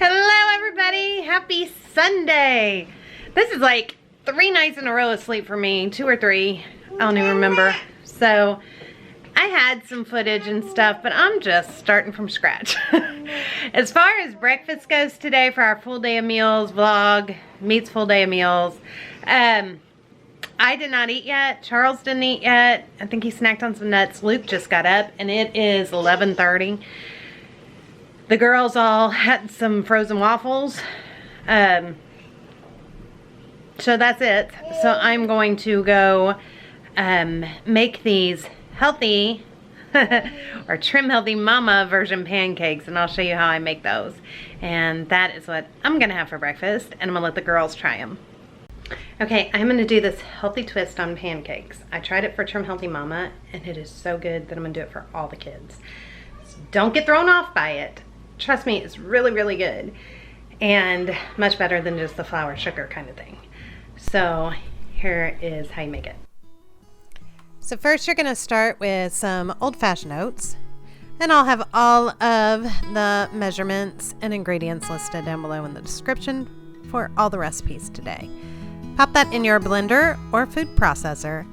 Hello everybody, happy Sunday. This is like 3 nights in a row of sleep for me, 2 or 3, I don't even remember. So I had some footage and stuff, but I'm just starting from scratch. As far as breakfast goes today for our full day of meals vlog, meets full day of meals, I did not eat yet. Charles didn't eat yet. I think he snacked on some nuts. Luke just got up and it is 11:30. The girls all had some frozen waffles. So that's it. So I'm going to go make these healthy or trim healthy mama version pancakes, and I'll show you how I make those. And that is what I'm gonna have for breakfast, and I'm gonna let the girls try them. Okay, I'm gonna do this healthy twist on pancakes. I tried it for Trim Healthy Mama and it is so good that I'm gonna do it for all the kids. So don't get thrown off by it. Trust me, it's really, really good and much better than just the flour sugar kind of thing. So here is how you make it. So first you're gonna start with some old-fashioned oats, and I'll have all of the measurements and ingredients listed down below in the description for all the recipes today. Pop that in your blender or food processor,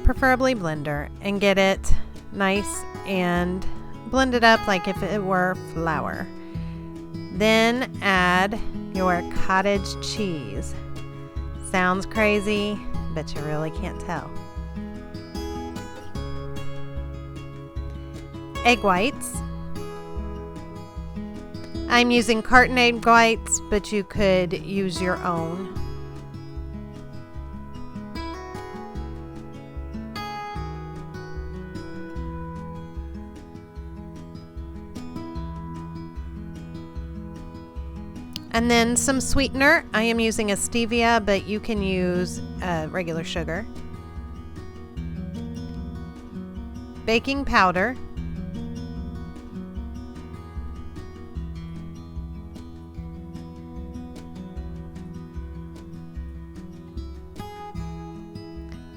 preferably blender, and get it nice and blend it up like if it were flour. Then add your cottage cheese. Sounds crazy, but you really can't tell. Egg whites. I'm using carton egg whites, but you could use your own. And then some sweetener. I am using a stevia, but you can use regular sugar. Baking powder.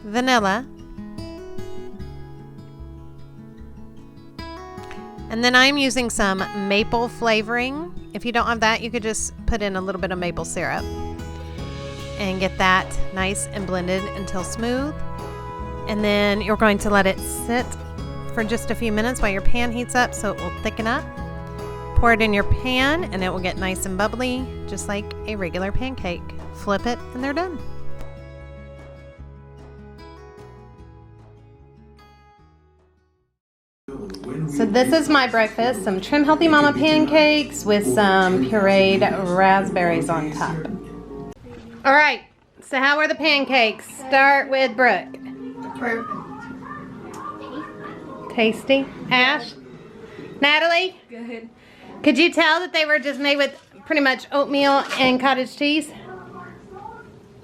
Vanilla. And then I'm using some maple flavoring. If you don't have that, you could just put in a little bit of maple syrup and get that nice and blended until smooth. And then you're going to let it sit for just a few minutes while your pan heats up so it will thicken up. Pour it in your pan and it will get nice and bubbly, just like a regular pancake. Flip it and they're done. So this is my breakfast, some Trim Healthy Mama pancakes with some pureed raspberries on top. All right, so how are the pancakes? Start with Brooke. Tasty. Ash? Natalie? Good. Could you tell that they were just made with pretty much oatmeal and cottage cheese?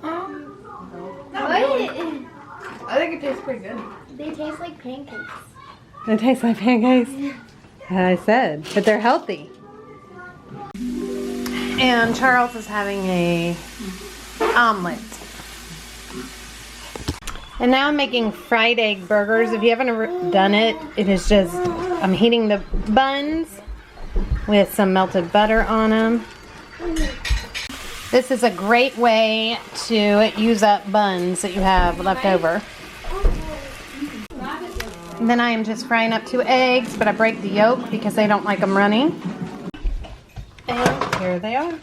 I think it tastes pretty good. They taste like pancakes. They taste like pancakes. I said, but they're healthy. And Charles is having a omelet. And now I'm making fried egg burgers. If you haven't done it, it is just, I'm heating the buns with some melted butter on them. This is a great way to use up buns that you have left over. And then I am just frying up 2 eggs, but I break the yolk because they don't like them running. And here they are.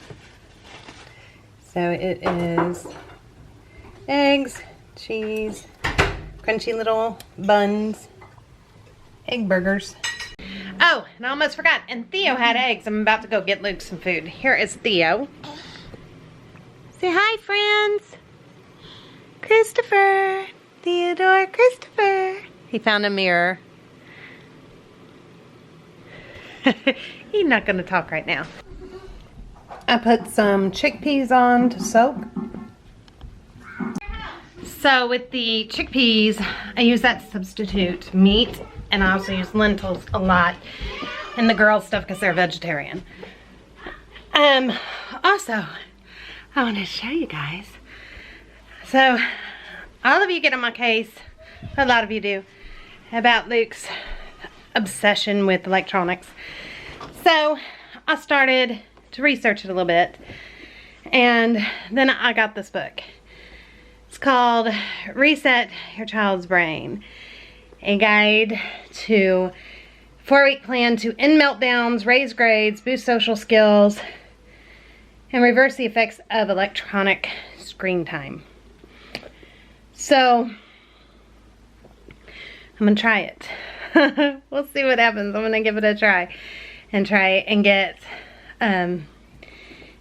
So it is eggs, cheese, crunchy little buns, egg burgers. Oh, and I almost forgot. And Theo had eggs. I'm about to go get Luke some food. Here is Theo. Say hi, friends. Christopher. Theodore, Christopher. He found a mirror. He's not going to talk right now. I put some chickpeas on to soak. So with the chickpeas, I use that to substitute meat, and I also use lentils a lot in the girls' stuff because they're vegetarian. Also, I want to show you guys. So all of you get on my case, a lot of you do, about Luke's obsession with electronics. So I started to research it a little bit, and then I got this book. It's called Reset Your Child's Brain, a guide to 4-week plan to end meltdowns, raise grades, boost social skills, and reverse the effects of electronic screen time. So I'm gonna try it. We'll see what happens. I'm gonna give it a try and get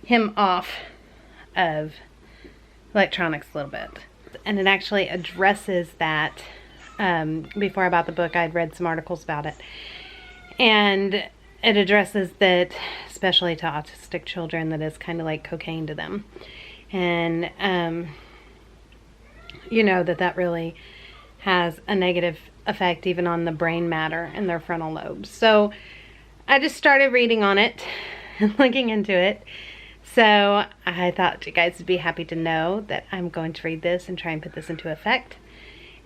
him off of electronics a little bit. And it actually addresses that. Before I bought the book, I'd read some articles about it, and it addresses that, especially to autistic children, that is kind of like cocaine to them. And you know, that really has a negative effect even on the brain matter in their frontal lobes. So I just started reading on it and looking into it. So I thought you guys would be happy to know that I'm going to read this and try and put this into effect.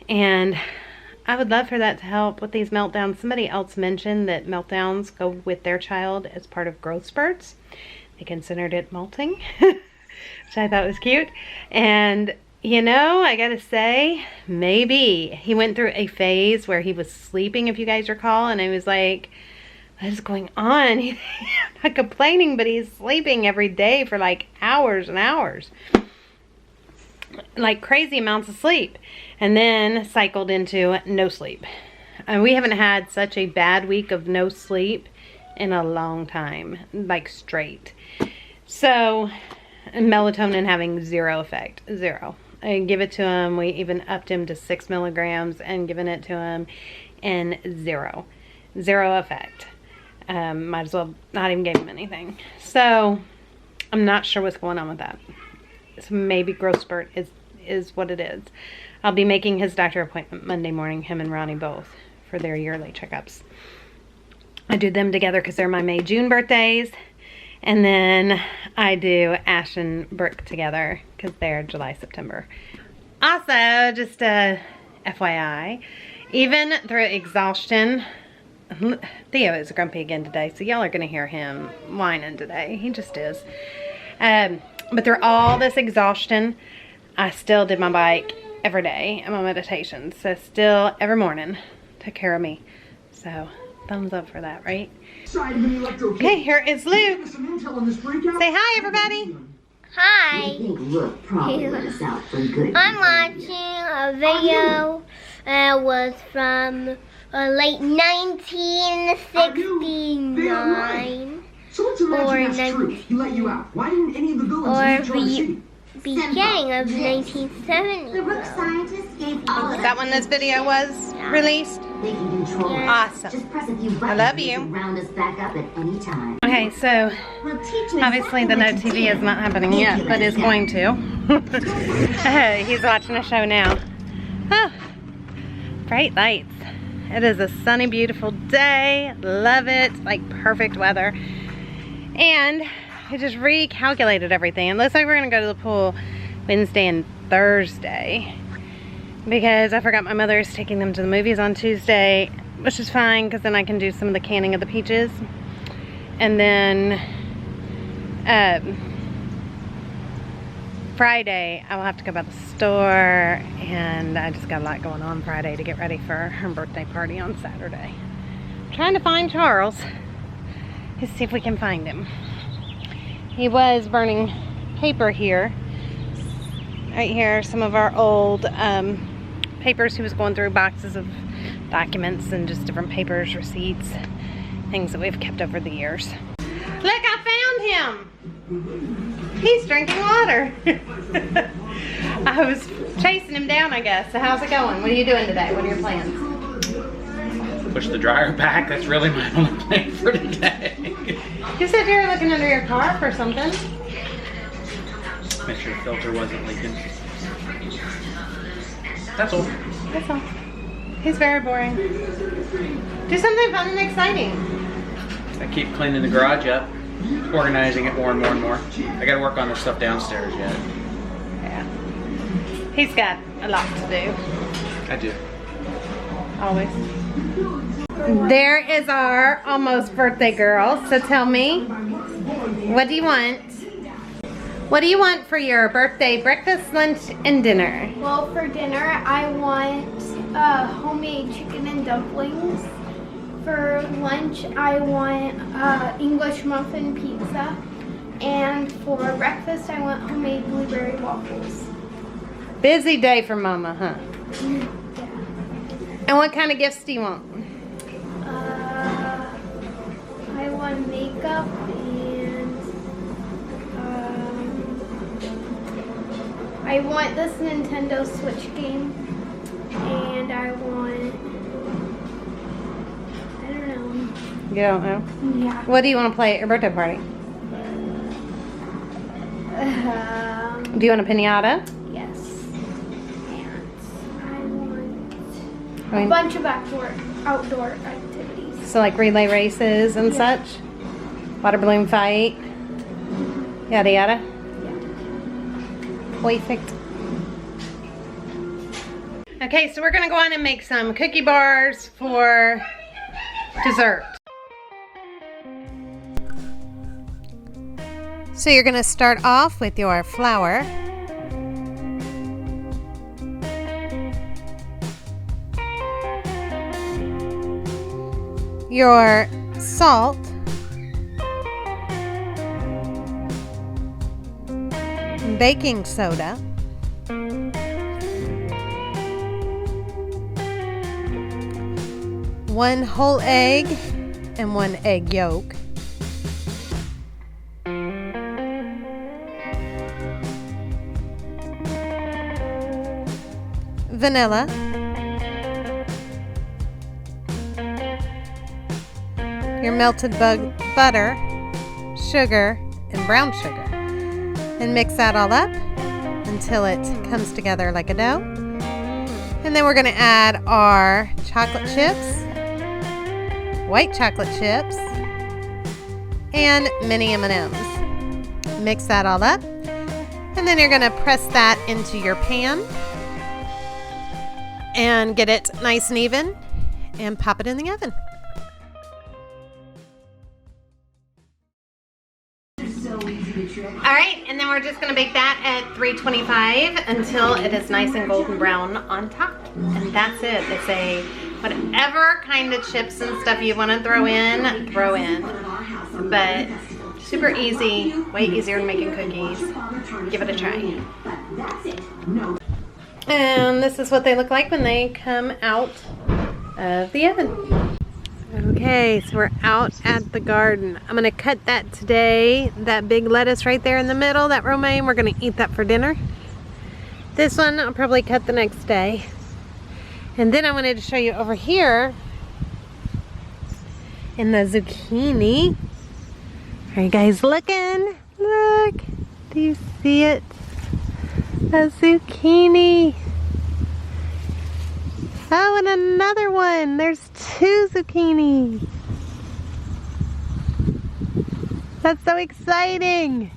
And I would love for that to help with these meltdowns. Somebody else mentioned that meltdowns go with their child as part of growth spurts. They considered it molting, which I thought was cute. And you know, I gotta say, maybe he went through a phase where he was sleeping, if you guys recall, and I was like, what is going on? He's not complaining, but he's sleeping every day for like hours and hours. Like crazy amounts of sleep. And then cycled into no sleep. And we haven't had such a bad week of no sleep in a long time. Like straight. So, melatonin having zero effect. Zero. I give it to him. We even upped him to 6 milligrams and given it to him. And zero effect. Might as well not even give him anything. So, I'm not sure what's going on with that. So maybe growth spurt is what it is. I'll be making his doctor appointment Monday morning, him and Ronnie both, for their yearly checkups. I do them together because they're my May, June birthdays. And then I do Ash and Brooke together because they're July, September. Also, just a FYI, even through exhaustion, Theo is grumpy again today, so y'all are going to hear him whining today. He just is. But through all this exhaustion, I still did my bike every day and my meditations. So still every morning took care of me. So thumbs up for that, right? Okay, here is Luke. Say hi, everybody. Hi. I'm watching a video that was from late 1969. So let's imagine that's true. He let you out. Why didn't any of the villains leave Charlie City? Beginning of 1970. The Rook scientists gave all Is that when this video was released? They can control us. Awesome. Just press a few buttons. I love you. To round us back up at any time. Okay, so We'll teach you obviously the exactly no what to TV do. is not happening yet, but is going to. He's watching a show now. Oh, bright lights. It is a sunny, beautiful day. Love it. Like perfect weather. And I just recalculated everything. It looks like we're going to go to the pool Wednesday and Thursday. Because I forgot my mother is taking them to the movies on Tuesday. Which is fine because then I can do some of the canning of the peaches. And then Friday I will have to go by the store. And I just got a lot going on Friday to get ready for her birthday party on Saturday. I'm trying to find Charles. Let's see if we can find him. He was burning paper here. Right here, some of our old papers. He was going through boxes of documents and just different papers, receipts, things that we've kept over the years. Look, I found him! He's drinking water. I was chasing him down, I guess. So how's it going? What are you doing today? What are your plans? Push the dryer back. That's really my only plan for today. You said you were looking under your car for something. Make sure the filter wasn't leaking. That's all. That's all. He's very boring. Do something fun and exciting. I keep cleaning the garage up, organizing it more and more and more. I gotta work on the stuff downstairs yet. Yeah. He's got a lot to do. I do. Always. There is our almost birthday girl. So tell me, what do you want? What do you want for your birthday breakfast, lunch, and dinner? Well, for dinner, I want homemade chicken and dumplings. For lunch, I want English muffin pizza. And for breakfast, I want homemade blueberry waffles. Busy day for Mama, huh? Yeah. And what kind of gifts do you want? I want makeup and I want this Nintendo Switch game, and I want, I don't know. You don't know? Yeah. What do you want to play at your birthday party? Do you want a pinata? Yes. And I want I mean, a bunch of outdoor activities. so like relay races and Yeah. such? Water balloon fight? Yada yada? Perfect. Okay, so we're gonna go on and make some cookie bars for dessert. So you're gonna start off with your flour. Your salt. Baking soda. One whole egg and one egg yolk. Vanilla. Your melted butter, sugar, and brown sugar. And mix that all up until it comes together like a dough. And then we're going to add our chocolate chips, white chocolate chips, and mini M&Ms. Mix that all up. And then you're going to press that into your pan and get it nice and even and pop it in the oven. Alright, and then we're just going to bake that at 325 until it is nice and golden brown on top. And that's it. It's a whatever kind of chips and stuff you want to throw in. But super easy, way easier than making cookies. Give it a try. And this is what they look like when they come out of the oven. Okay, so we're out at the garden. I'm going to cut that today. That big lettuce right there in the middle, that romaine, we're going to eat that for dinner. This one I'll probably cut the next day. And then I wanted to show you over here in the zucchini. Are you guys looking? Look. Do you see it? A zucchini. Oh, and another one. There's 2 zucchini. That's so exciting.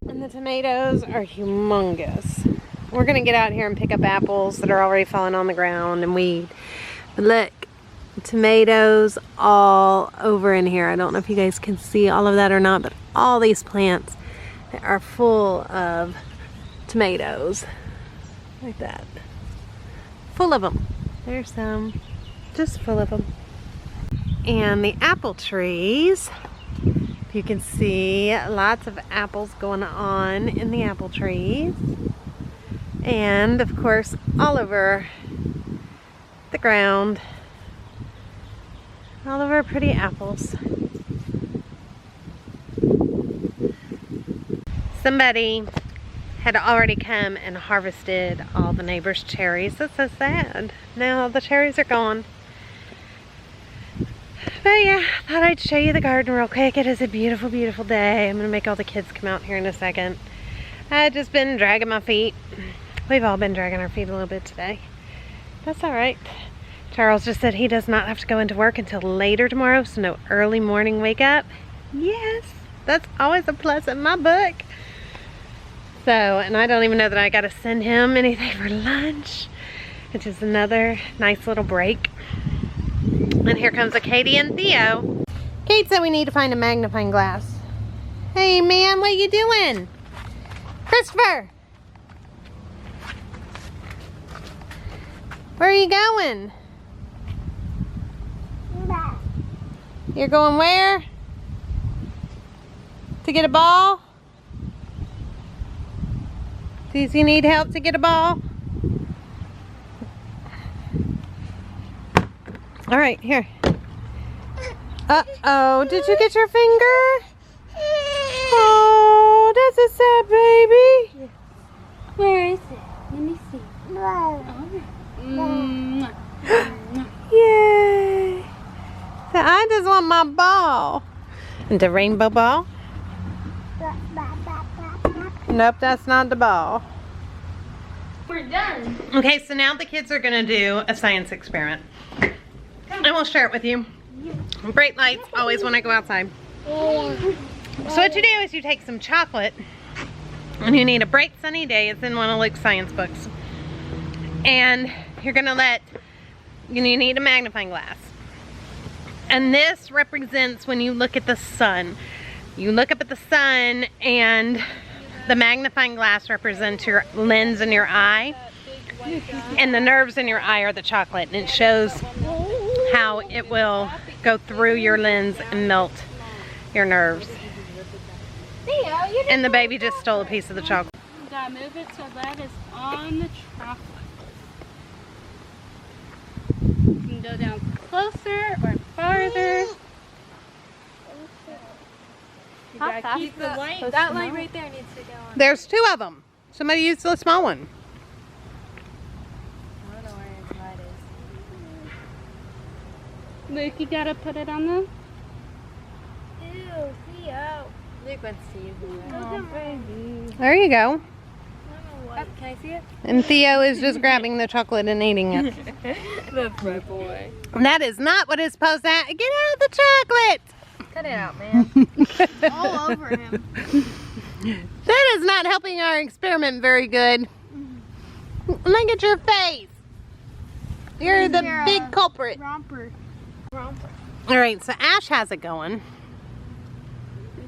And the tomatoes are humongous. We're going to get out here and pick up apples that are already falling on the ground and weed. But look, tomatoes all over in here. I don't know if you guys can see all of that or not, but all these plants are full of tomatoes like that, full of them. There's some, just full of them. And the apple trees, if you can see, lots of apples going on in the apple trees, and of course all over the ground, all of our pretty apples. Somebody had already come and harvested all the neighbors' cherries. That's so sad. Now all the cherries are gone. But yeah, thought I'd show you the garden real quick. It is a beautiful, beautiful day. I'm going to make all the kids come out here in a second. I've just been dragging my feet. We've all been dragging our feet a little bit today. That's alright. Charles just said he does not have to go into work until later tomorrow, so no early morning wake up. Yes, that's always a plus in my book. So, and I don't even know that I got to send him anything for lunch, which is another nice little break. And here comes Katie and Theo. Kate said we need to find a magnifying glass. Hey man, what are you doing? Christopher! Where are you going? You're going where? To get a ball? Does he need help to get a ball? All right, here. Uh-oh, did you get your finger? Oh, that's a sad baby. Where is it? Let me see. Yay. So I just want my ball. And the rainbow ball? Nope, that's not the ball. We're done. Okay, so now the kids are gonna do a science experiment. I will share it with you. Bright lights, always when I go outside. So what you do is you take some chocolate, and you need a bright sunny day. It's in one of Luke's science books. And you're gonna you need a magnifying glass. And this represents when you look at the sun. You look up at the sun, and the magnifying glass represents your lens in your eye. And the nerves in your eye are the chocolate. And it shows how it will go through your lens and melt your nerves. And the baby just stole a piece of the chocolate. You gotta move it so that is on the chocolate. You can go down closer or farther. You gotta keep the light. That light right there needs to go on. There's two of them. Somebody use the small one. I don't know where his light is. Luke, you gotta put it on the... Ew, Theo. Luke wants to use it. Oh, baby. There you go. Can I see it? And Theo is just grabbing the chocolate and eating it. That's my boy. That is not what it's supposed to happen. Get out of the chocolate! Cut it out, man. All over him. That is not helping our experiment very good. Look at your face. You're the big culprit. Romper. Alright, so Ash has it going.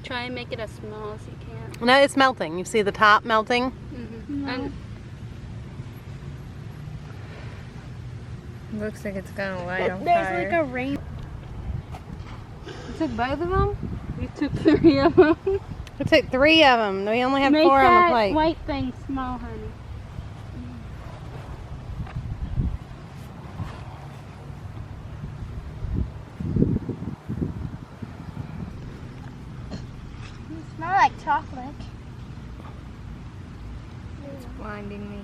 Try and make it as small as you can. No, it's melting. You see the top melting? And Looks like it's gonna light on there's fire. like a rain. You took both of them? We took 3 of them. We took 3 of them. We only have Make 4 on the that plate. white thing small, honey. You smell like chocolate. It's blinding me.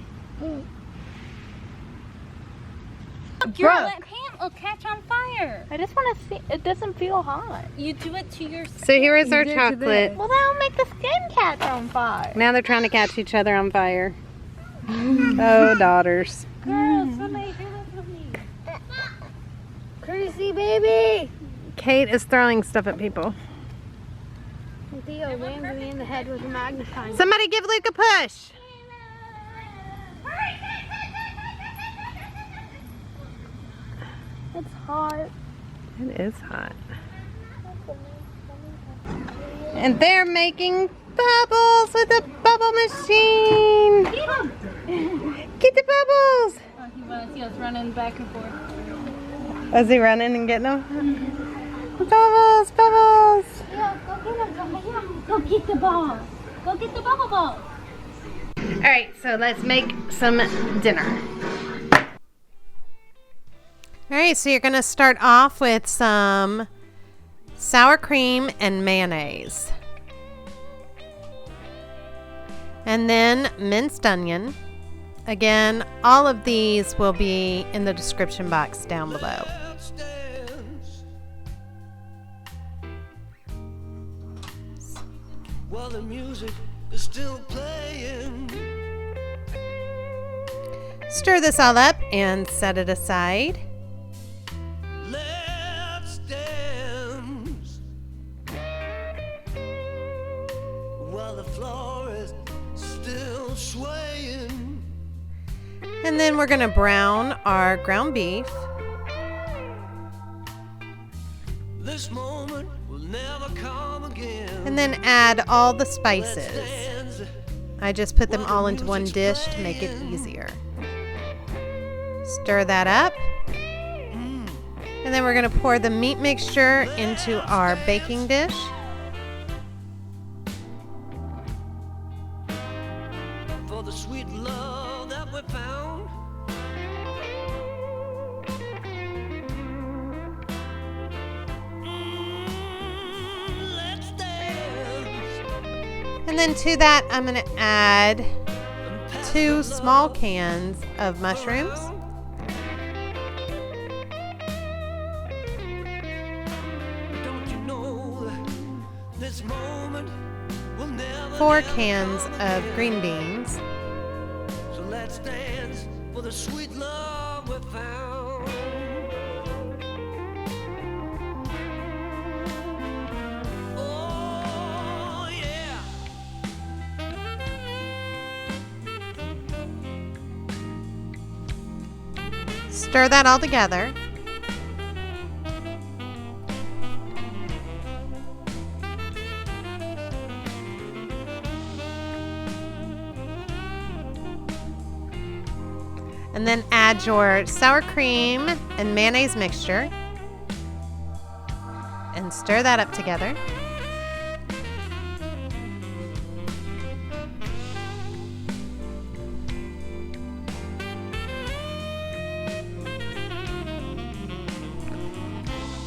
Look, your hand will catch on fire. I just want to see. It doesn't feel hot. You do it to yourself. So here is our chocolate. Well, that'll make the skin catch on fire. Now they're trying to catch each other on fire. Oh, daughters. Girls, somebody do this with me. Crazy baby. Kate is throwing stuff at people. Theo landed me in the head with a magnifying. Somebody give Luke a push. It's hot. It is hot. And they're making bubbles with a bubble machine. Get the bubbles. Oh, he was running back and forth. Was he running and getting them? Bubbles, bubbles. Go get the ball. Go get the bubble ball. All right, so let's make some dinner. All right, so you're gonna start off with some sour cream and mayonnaise. And then minced onion. Again, all of these will be in the description box down below. While the music is still playing. Stir this all up and set it aside. Let's dance while the floor is still And then we're gonna brown our ground beef. This moment will never come again. And then add all the spices. I just put them all into one dish to make it easier. Stir that up. And then we're gonna pour the meat mixture into our baking dish. For the sweet love that we found. Let's dance. And then to that, I'm gonna add 2 small cans of mushrooms. Don't you know this moment will never 4 cans of green beans. So let's dance for the sweet love we found. Oh yeah. Stir that all together. And then add your sour cream and mayonnaise mixture. And stir that up together.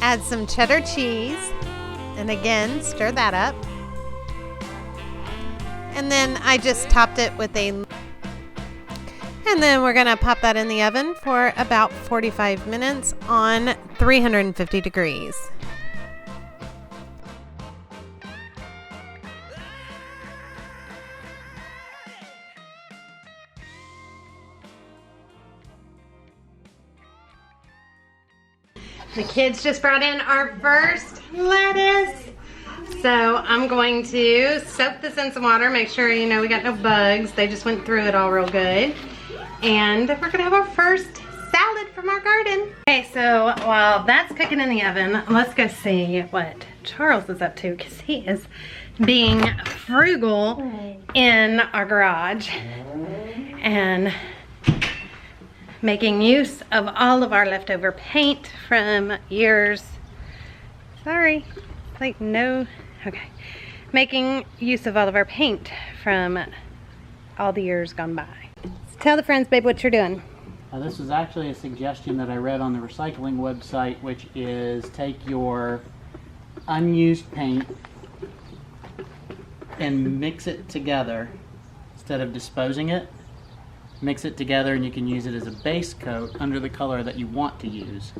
Add some cheddar cheese, and again, stir that up. And then I just topped it with and then we're gonna pop that in the oven for about 45 minutes on 350 degrees. The kids just brought in our first lettuce. So I'm going to soak this in some water, make sure we got no bugs. They just went through it all real good. And we're gonna have our first salad from our garden. Okay, so while that's cooking in the oven, let's go see what Charles is up to, because he is being frugal in our garage and making use of all of our leftover paint from years. Sorry, like no, okay. Making use of all of our paint from all the years gone by. So tell the friends, babe, what you're doing. This is actually a suggestion that I read on the recycling website, which is take your unused paint and mix it together instead of disposing it. Mix it together and you can use it as a base coat under the color that you want to use.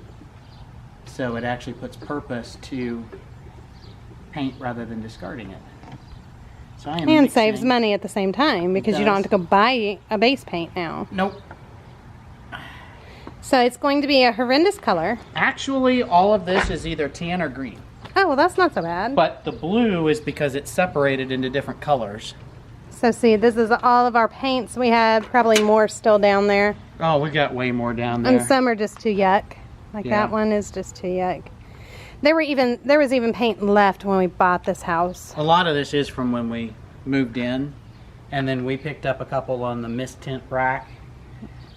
So it actually puts purpose to paint rather than discarding it. So I am And mixing. saves money at the same time because you don't have to go buy a base paint now. Nope. So it's going to be a horrendous color. Actually, all of this is either tan or green. Oh, well, that's not so bad. But the blue is because it's separated into different colors. So see, this is all of our paints. We had probably more still down there. Oh, we got way more down there. And some are just too yuck. Like Yeah. that one is just too yuck. There was even paint left when we bought this house. A lot of this is from when we moved in. And then we picked up a couple on the mist tint rack.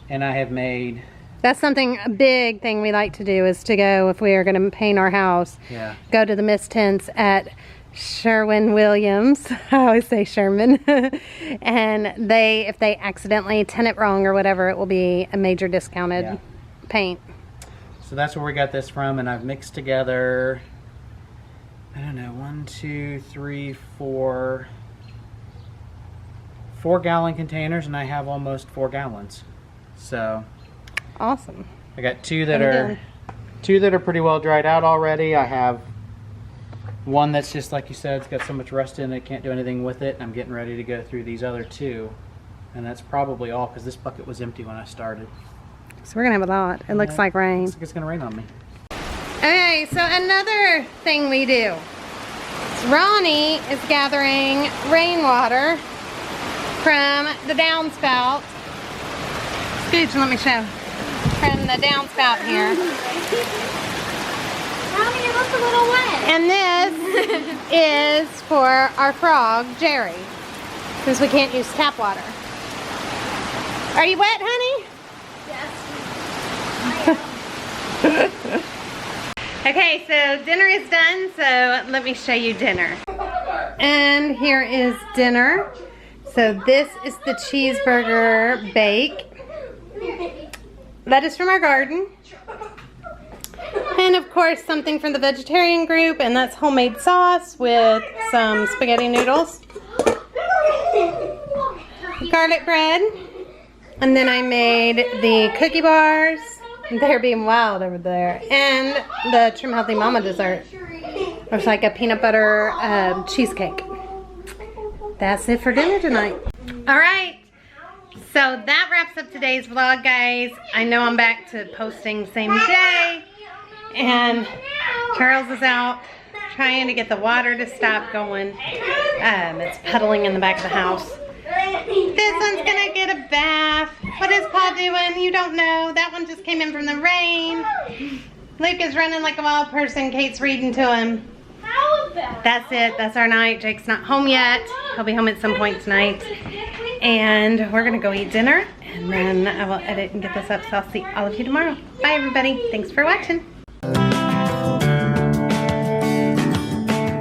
And I have made... That's a big thing we like to do is to go, if we are going to paint our house, Yeah. go to the mist tints at Sherwin-Williams. I always say Sherman. And if they accidentally tint it wrong or whatever, it will be a major discounted paint. So that's where we got this from, and I've mixed together, I don't know, 1, 2, 3, 4 4-gallon containers, and I have almost 4 gallons. So Awesome. I got two that are pretty well dried out already. I have one that's just like you said, it's got so much rust in it, I can't do anything with it. I'm getting ready to go through these other two, and that's probably all because this bucket was empty when I started. So we're gonna have a lot. It looks like rain. Looks like it's gonna rain on me. Okay, so another thing we do is Ronnie is gathering rainwater from the downspout Scooch, let me show. From the downspout here. Mommy, you look a little wet. And this is for our frog, Jerry, since we can't use tap water. Are you wet, honey? Yes. Okay, so dinner is done, so let me show you dinner. And here is dinner. So this is the cheeseburger bake. Lettuce from our garden. And of course something from the vegetarian group, and that's homemade sauce with some spaghetti noodles. Garlic bread. And then I made the cookie bars. They're being wild over there. And the Trim Healthy Mama dessert. It's like a peanut butter cheesecake. That's it for dinner tonight. Alright. So that wraps up today's vlog, guys. I know I'm back to posting same day. And Charles is out trying to get the water to stop going. It's puddling in the back of the house. This one's gonna get a bath. What is Paul doing? You don't know. That one just came in from the rain. Luke is running like a wild person. Kate's reading to him. That's it. That's our night. Jake's not home yet. He'll be home at some point tonight. And we're gonna go eat dinner. And then I will edit and get this up. So I'll see all of you tomorrow. Bye, everybody. Thanks for watching.